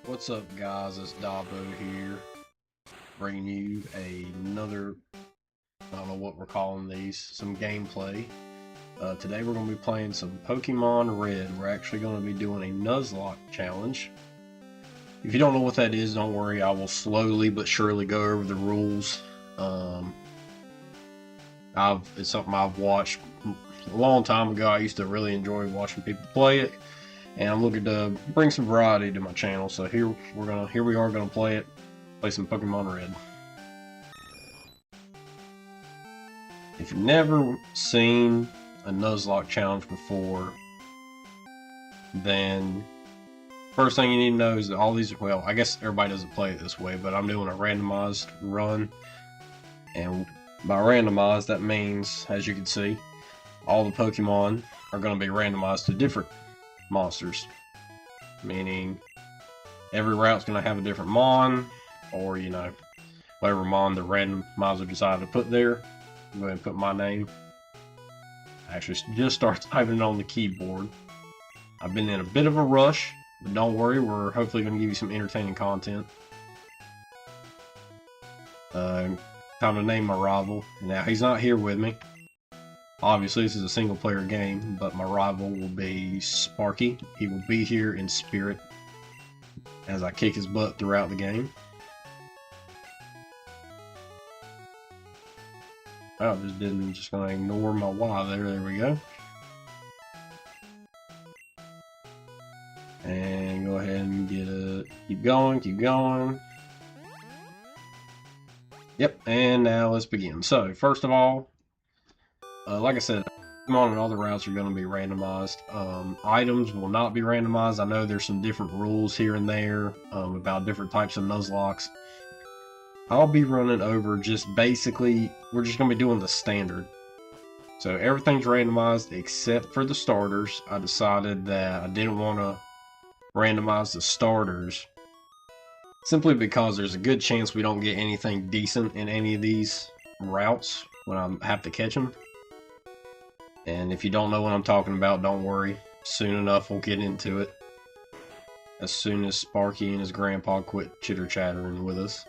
What's up, guys? It's Dabo here, bringing you another, I don't know what we're calling these, some gameplay. Today we're going to be playing some Pokemon Red. We're actually going to be doing a Nuzlocke challenge. If you don't know what that is, don't worry, I will slowly but surely go over the rules. It's something I've watched a long time ago. I used to really enjoy watching people play it, and I'm looking to bring some variety to my channel. So here we are gonna play some Pokemon Red. If you've never seen a Nuzlocke challenge before, then first thing you need to know is that all these, well, I guess everybody doesn't play it this way, but I'm doing a randomized run, and by randomized, that means, as you can see, all the Pokemon are going to be randomized to different monsters. Meaning, every route's going to have a different Mon, or, you know, whatever Mon the randomizer decided to put there. I'm going to put my name. I actually just start typing it on the keyboard. I've been in a bit of a rush, but don't worry, we're hopefully going to give you some entertaining content. Time to name my rival. Now, he's not here with me. Obviously, this is a single-player game, but my rival will be Sparky. He will be here in spirit as I kick his butt throughout the game. Oh, just going to ignore my Y there. There we go. And go ahead and keep going, keep going. Yep, and now let's begin. So, first of all, like I said, Pokemon and all the routes are going to be randomized. Items will not be randomized. I know there's some different rules here and there about different types of Nuzlockes. I'll be running over just basically, we're just going to be doing the standard. So everything's randomized except for the starters. I decided that I didn't want to randomize the starters simply because there's a good chance we don't get anything decent in any of these routes when I have to catch them. And if you don't know what I'm talking about, don't worry. Soon enough, we'll get into it. As soon as Sparky and his grandpa quit chitter-chattering with us.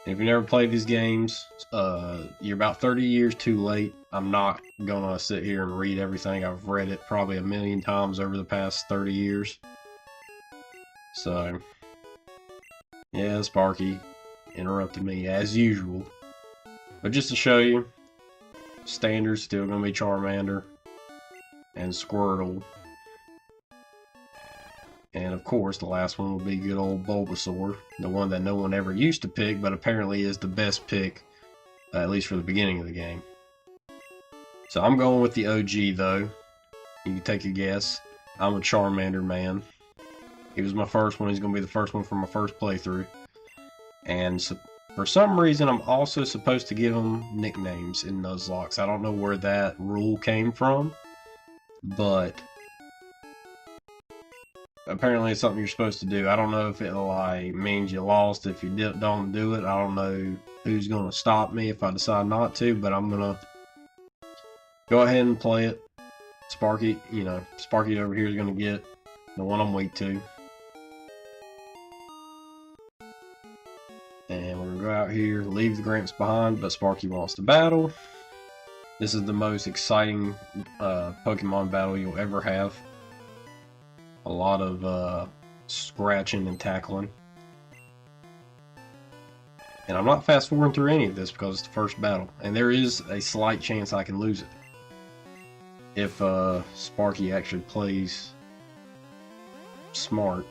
And if you never played these games, you're about 30 years too late. I'm not gonna sit here and read everything. I've read it probably a million times over the past 30 years. So, yeah, Sparky interrupted me as usual. But just to show you, standard's still going to be Charmander and Squirtle. And of course, the last one will be good old Bulbasaur, the one that no one ever used to pick, but apparently is the best pick, at least for the beginning of the game. So I'm going with the OG though. You can take a guess. I'm a Charmander man. He was my first one. He's going to be the first one for my first playthrough. And so, for some reason, I'm also supposed to give him nicknames in Nuzlocke. I don't know where that rule came from, but apparently it's something you're supposed to do. I don't know if it like means you lost if you don't do it. I don't know who's going to stop me if I decide not to, but I'm going to go ahead and play it. Sparky, you know, Sparky over here is going to get the one I'm weak to. And we're going to go out here, leave the Gramps behind, but Sparky wants to battle. This is the most exciting Pokemon battle you'll ever have. A lot of scratching and tackling. And I'm not fast forwarding through any of this because it's the first battle. And there is a slight chance I can lose it. If Sparky actually plays smart.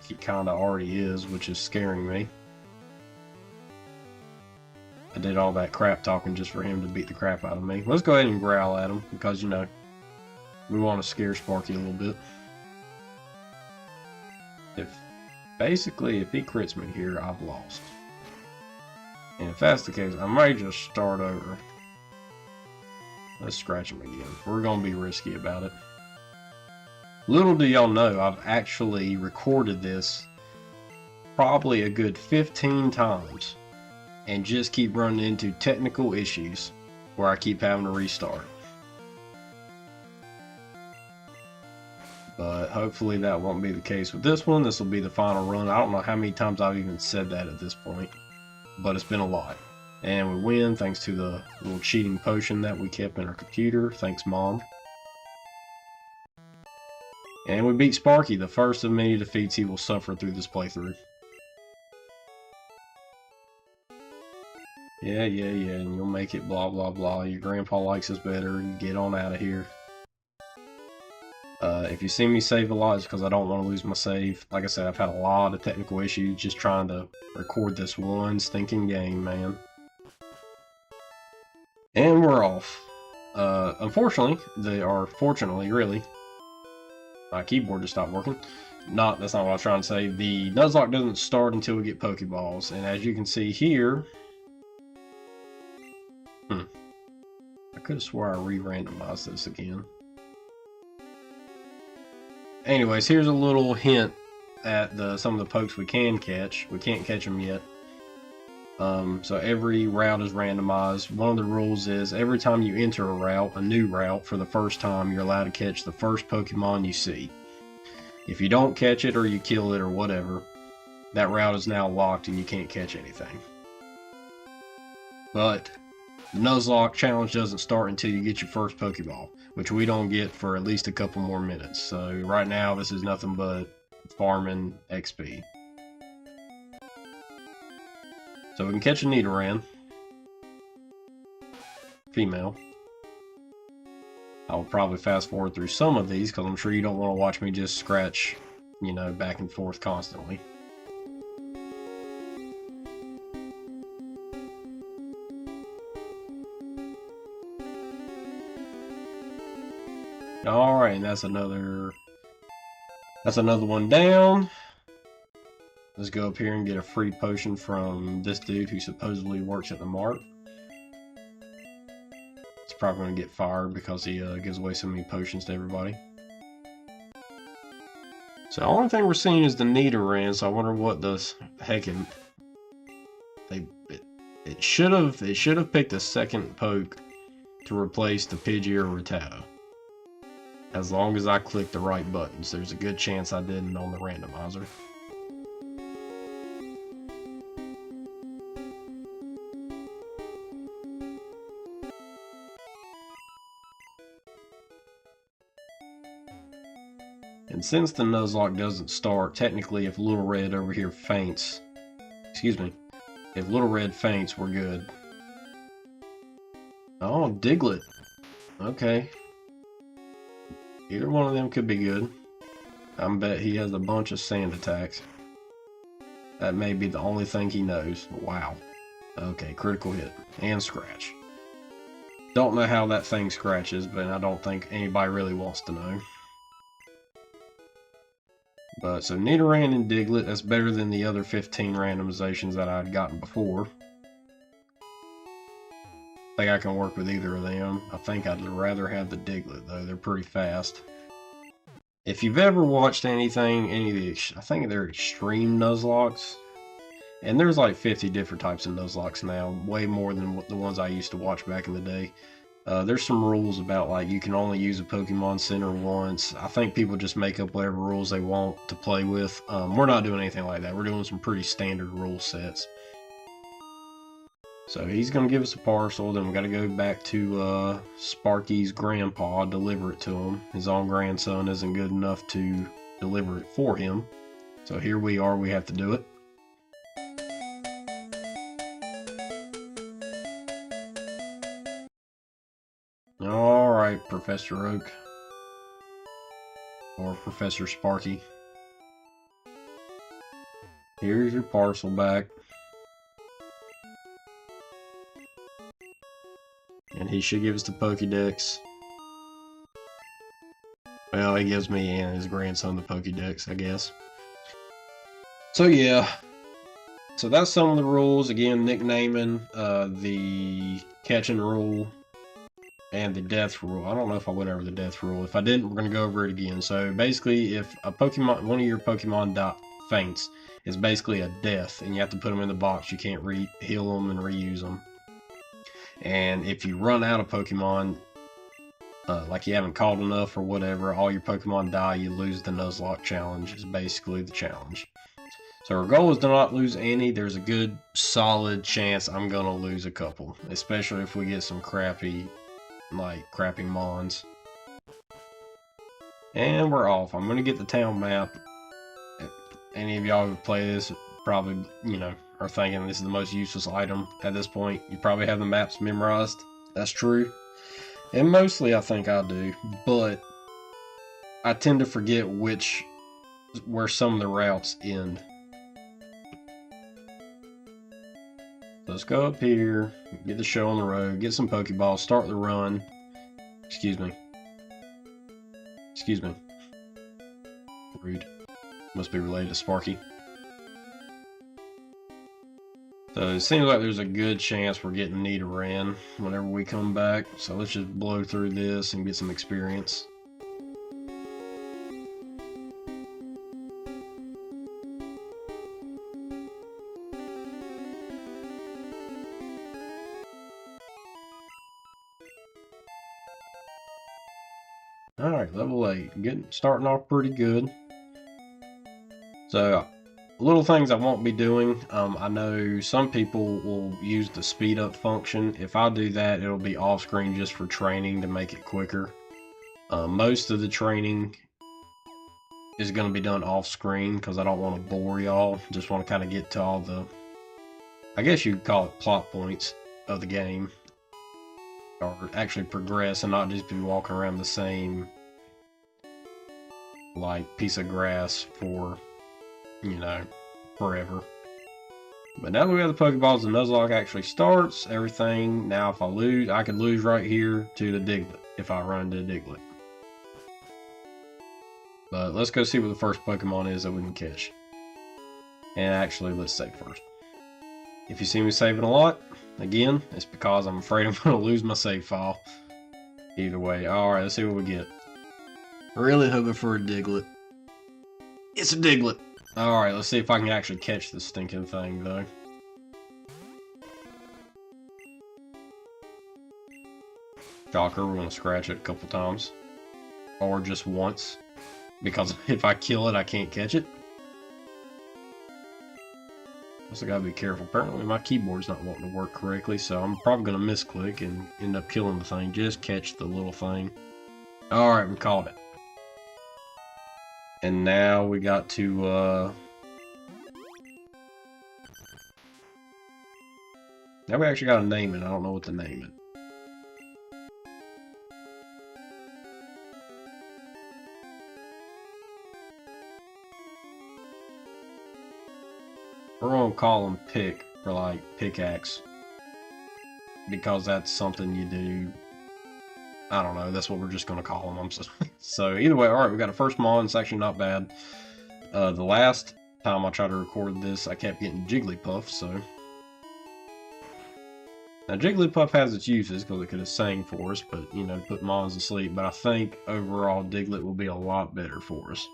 He kinda already is, which is scaring me. I did all that crap talking just for him to beat the crap out of me. Let's go ahead and growl at him, because, you know, we want to scare Sparky a little bit. Basically, if he crits me here, I've lost. And if that's the case, I might just start over. Let's scratch him again. We're going to be risky about it. Little do y'all know, I've actually recorded this probably a good 15 times. and just keep running into technical issues where I keep having to restart. But hopefully that won't be the case with this one. This will be the final run. I don't know how many times I've even said that at this point, but it's been a lot. And we win thanks to the little cheating potion that we kept in our computer. Thanks, Mom. And we beat Sparky, the first of many defeats he will suffer through this playthrough. Yeah, and you'll make it, blah, blah, blah. Your grandpa likes us better. You get on out of here. If you see me save a lot, it's because I don't want to lose my save. Like I said, I've had a lot of technical issues just trying to record this one stinking game, man. And we're off. Unfortunately, fortunately, really, my keyboard just stopped working. That's not what I was trying to say. The Nuzlocke doesn't start until we get Pokeballs, and as you can see here, I could have swore I re-randomized this again. Anyways, here's a little hint at some of the pokes we can catch. We can't catch them yet. So every route is randomized. One of the rules is every time you enter a new route for the first time, you're allowed to catch the first Pokemon you see. If you don't catch it or you kill it or whatever, that route is now locked and you can't catch anything. But the Nuzlocke challenge doesn't start until you get your first Pokeball, which we don't get for at least a couple more minutes. So right now this is nothing but farming XP. So we can catch a Nidoran. Female. I'll probably fast forward through some of these because I'm sure you don't want to watch me just scratch, you know, back and forth constantly. Alright, and that's another one down. Let's go up here and get a free potion from this dude who supposedly works at the mart. He's probably going to get fired because he gives away so many potions to everybody. So the only thing we're seeing is the Nidoran, so I wonder what the heck it should have picked a second poke to replace the Pidgey or Rattata. As long as I click the right buttons, there's a good chance I didn't on the randomizer. And since the Nuzlocke doesn't start, technically if Little Red over here faints, if Little Red faints, we're good. Oh, Diglett. Okay. Either one of them could be good. I bet he has a bunch of sand attacks. That may be the only thing he knows. Wow. Okay, critical hit. And scratch. Don't know how that thing scratches, but I don't think anybody really wants to know. But so Nidoran and Diglett, that's better than the other 15 randomizations that I'd gotten before. I think I can work with either of them. I think I'd rather have the Diglett though, they're pretty fast. If you've ever watched any of the, I think they're extreme Nuzlockes, and there's like 50 different types of Nuzlockes now, way more than the ones I used to watch back in the day. There's some rules about like you can only use a Pokemon Center once. I think people just make up whatever rules they want to play with. We're not doing anything like that. We're doing some pretty standard rule sets. So he's going to give us a parcel, then we got to go back to Sparky's grandpa, deliver it to him. His own grandson isn't good enough to deliver it for him. So here we are, we have to do it. Alright, Professor Oak. Or Professor Sparky. Here's your parcel back. And he should give us the Pokédex. Well, he gives me and his grandson the Pokédex, I guess. So yeah. So that's some of the rules. Again, nicknaming, the catching rule, and the death rule. I don't know if I went over the death rule. If I didn't, we're going to go over it again. So basically, if one of your Pokemon faints, is basically a death, and you have to put them in the box. You can't heal them and reuse them. And if you run out of Pokemon, like you haven't caught enough or whatever, all your Pokemon die, you lose the Nuzlocke challenge, is basically the challenge. So our goal is to not lose any. There's a good, solid chance I'm going to lose a couple, especially if we get some crappy Mons. And we're off. I'm going to get the town map. Any of y'all who play this probably, are thinking this is the most useless item at this point. You probably have the maps memorized. That's true. And mostly I think I do, but I tend to forget where some of the routes end. Let's go up here, get the show on the road, get some Pokeballs, start the run. Excuse me. Rude. Must be related to Sparky. So it seems like there's a good chance we're getting Nidoran whenever we come back. So let's just blow through this and get some experience. Alright, level 8. Starting off pretty good. So, little things I won't be doing. I know some people will use the speed up function. If I do that, it'll be off screen just for training to make it quicker. Most of the training is going to be done off screen because I don't want to bore y'all. Just want to kind of get to all the, I guess you'd call it plot points of the game. Or actually progress and not just be walking around the same piece of grass for forever. But now that we have the Pokeballs, the Nuzlocke actually starts. Everything. Now if I lose, I could lose right here to the Diglett if I run into Diglett. But let's go see what the first Pokemon is that we can catch. And actually, let's save first. If you see me saving a lot, again, it's because I'm afraid I'm going to lose my save file. Either way. Alright, let's see what we get. Really hoping for a Diglett. It's a Diglett! Alright, let's see if I can actually catch this stinking thing, though. Shocker, we're going to scratch it a couple times. Or just once. Because if I kill it, I can't catch it. Also gotta be careful. Apparently my keyboard's not wanting to work correctly, so I'm probably gonna misclick and end up killing the thing. Just catch the little thing. Alright, we caught it. And now we got to, now we actually gotta name it. I don't know what to name it. We're gonna call him Pick for pickaxe. Because that's something you do. I don't know, that's what we're just gonna call him. So either way, alright, we got a first Mon, it's actually not bad. The last time I tried to record this, I kept getting Jigglypuff, so. Now Jigglypuff has its uses, because it could have sang for us, but, put Mons to sleep. But I think overall Diglett will be a lot better for us.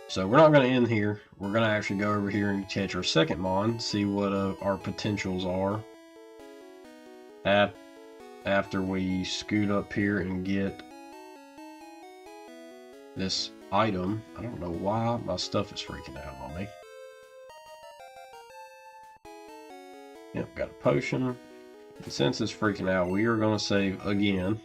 So we're not going to end here. We're going to actually go over here and catch our second Mon, see what our potentials are. After we scoot up here and get this item. I don't know why my stuff is freaking out on me. Yep, got a potion. And since it's freaking out, we are going to save again.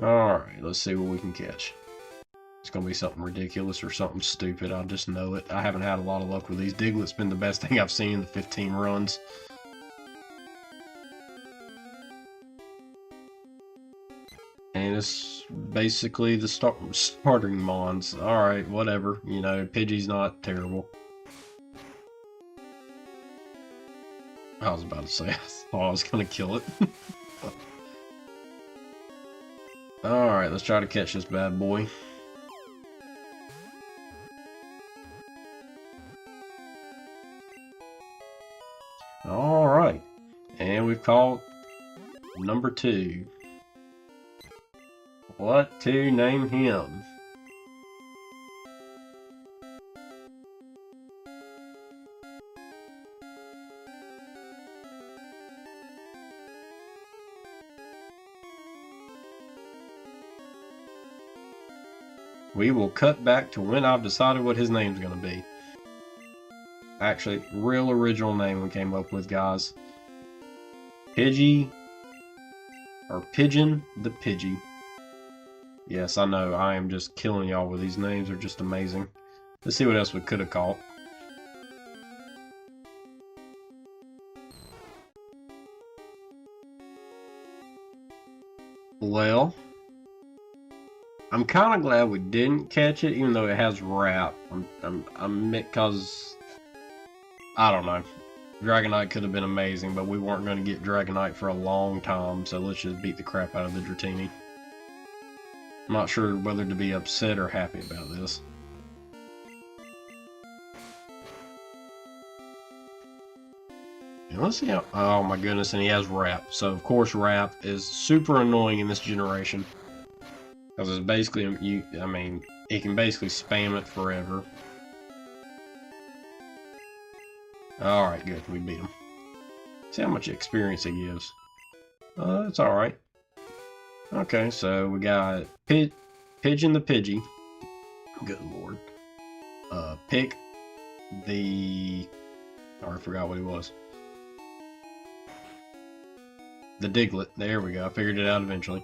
Alright, let's see what we can catch. It's going to be something ridiculous or something stupid. I just know it. I haven't had a lot of luck with these. Diglett's been the best thing I've seen in the 15 runs. And it's basically the starting Mons. Alright, whatever. Pidgey's not terrible. I was about to say, I thought I was going to kill it. Alright, let's try to catch this bad boy. Alright, and we've caught number 2. what to name him. We will cut back to when I've decided what his name's going to be. Actually, real original name we came up with, guys. Pidgey, or Pigeon the Pidgey. Yes, I know, I am just killing y'all with these names. They're just amazing. Let's see what else we could have called. Well, I'm kind of glad we didn't catch it, even though it has rap. I'm because I don't know. Dragonite could have been amazing, but we weren't going to get Dragonite for a long time, so let's just beat the crap out of the Dratini. I'm not sure whether to be upset or happy about this. And let's see how. Oh my goodness, and he has rap. So of course, rap is super annoying in this generation. Because it's basically, I mean, it can basically spam it forever. Alright, good. We beat him. See how much experience it gives. It's alright. Okay, so we got Pigeon the Pidgey. Good lord. Pick the... Oh, I forgot what he was. The Diglett. There we go. I figured it out eventually.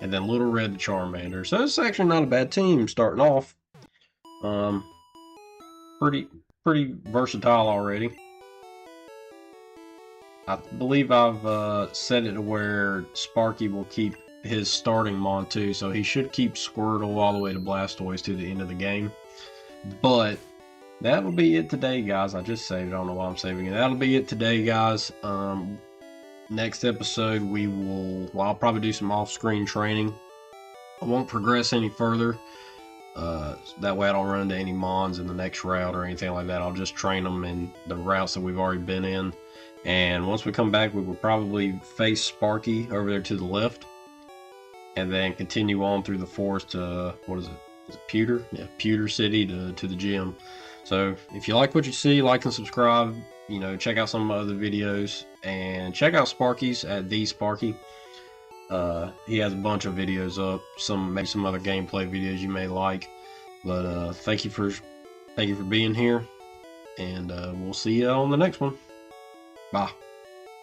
And then Little Red the Charmander. So it's actually not a bad team starting off. Pretty versatile already. I believe I've set it to where Sparky will keep his starting Mon too, so he should keep Squirtle all the way to Blastoise to the end of the game. But that will be it today, guys. I just saved it. I don't know why I'm saving it. That'll be it today, guys. Next episode, I'll probably do some off-screen training. I won't progress any further. That way I don't run into any Mons in the next route or anything like that. I'll just train them in the routes that we've already been in. And once we come back, we will probably face Sparky over there to the left. And then continue on through the forest to, what is it? Is it Pewter? Yeah, Pewter City to the gym. So if you like what you see, like and subscribe. You know, check out some of my other videos. And check out Sparky's at The Sparky. He has a bunch of videos up. Maybe some other gameplay videos you may like. But thank you for being here. And we'll see you on the next one. Bye.